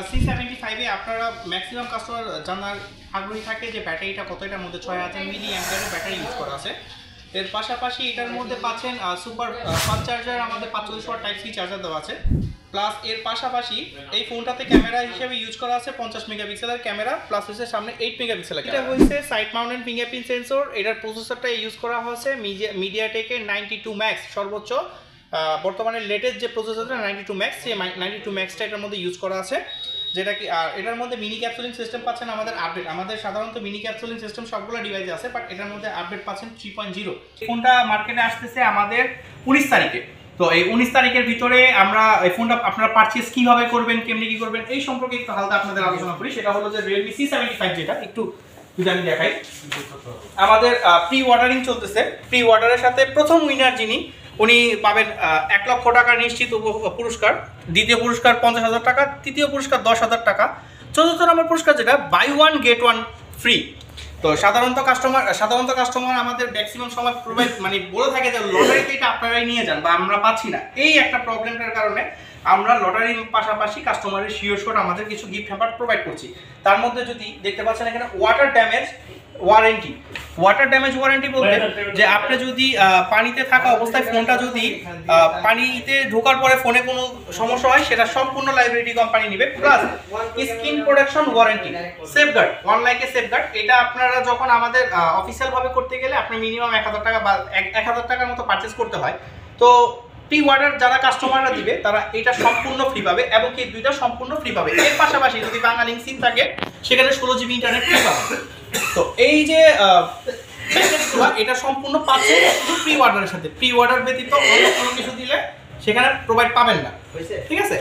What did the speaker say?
C75 এ আপনারা maximum customer জানার আগ্রহী থাকে যে ব্যাটারিটা কত, এটার মধ্যে 6000 মিলি অ্যাম্পিয়ারের ব্যাটারি ইউজ করা আছে। এর পাশাপাশি এটার মধ্যে পাচ্ছেন সুপার ফাস্ট চার্জার, আমাদের 45 ওয়াট টাইপ সি চার্জার দেওয়া আছে। প্লাস এর পাশাপাশি এই ফোনটাতে ক্যামেরা হিসেবে ইউজ করা আছে 50 মেগাপিক্সেলের ক্যামেরা, প্লাস হচ্ছে সামনে 8 মেগাপিক্সেলের। এটা হচ্ছে সাইড মাউন্টেড ফিঙ্গারপ্রিন্ট সেন্সর। এটার প্রসেসরটা ইউজ করা হয়েছে মিডিয়াটেকের 92 ম্যাক্স, সর্বোচ্চ বর্তমানে লেটেস্ট যে প্রসেসরটা 92 ম্যাক্স, সেই 92 ম্যাক্সটা এটার মধ্যে ইউজ করা আছে। যেটা কি আর এটার মধ্যে মিনি ক্যাপসুলিং সিস্টেম পাচ্ছেন আমাদের আপডেট। আমাদের সাধারণত মিনি ক্যাপসুলিং সিস্টেম সবগুলো ডিভাইসে আছে, বাট এটার মধ্যে আপডেট পাচ্ছেন 3.0। ফোনটা মার্কেটে আসতেছে আমাদের 19 তারিখে। তো এই 19 তারিখের ভিতরে আমরা এই ফোনটা আপনারা পারচেজ কিভাবে করবেন, কেমনি কি করবেন, এই সম্পর্কে একটু হালকা আপনাদের আলোচনা করি। সেটা হলো যে Realme C75 যেটা একটু যদি আমি দেখাই, আমাদের প্রি অর্ডারিং চলতেছে। প্রি অর্ডারের সাথে প্রথম উইনার যিনি, উনি পাবেন 1 লক্ষ টাকা নিশ্চিত পুরস্কার, দ্বিতীয় পুরস্কার 50,000 টাকা, তৃতীয় পুরস্কার 10,000 টাকা, চতুর্থ নম্বর পুরস্কার যেটা buy one get one free. তো সাধারণত কাস্টমার আমাদের ম্যাক্সিমাম সময় প্রোভাইড মানে বলে থাকে যে লটারিতে এটা আপনারাই নিয়ে যান বা আমরা পাচ্ছি না। এই একটা প্রবলেমটার কারণে আমরা লটারির পাশাপাশি কাস্টমারের শিওর শট আমাদের কিছু গিফট হ্যাম্পার প্রোভাইড করছি। তার মধ্যে যদি দেখতে পাচ্ছেন এখানে ওয়াটার ড্যামেজ ওয়ারেন্টি বলতে যে আপনি যদি পানিতে থাকা অবস্থায় ফোনটা যদি পানিতে ঢোকার পরে ফোনে কোনো সমস্যা হয়, সেটা সম্পূর্ণ লাইবিলিটি কোম্পানি নেবে। Plus screen protection warranty, safeguard, অনলাইনে সেফগার্ড। এটা আপনারা যখন আমাদের অফিসিয়াল ভাবে করতে গেলে আপনি মিনিমাম 1000 টাকা বা 1000 টাকার মতো পারচেজ করতে হয়। তো প্রি অর্ডার যারা কাস্টমাররা দিবে তারা এটা সম্পূর্ণ ফ্রি পাবে, এবং কি দুইটা সম্পূর্ণ ফ্রি পাবে। এর পাশাপাশি যদি বাংলালিংক সিম থাকে সেখানে 16 জিবি ইন্টারনেট ফ্রি পাবে। তো এই যে এটা সম্পূর্ণ পাচ্ছে শুধু প্রি অর্ডারের সাথে। প্রি অর্ডার ব্যতীত অন্য কোনো কিছু দিলে সেখানে প্রোভাইড পাবেন না। ঠিক আছে।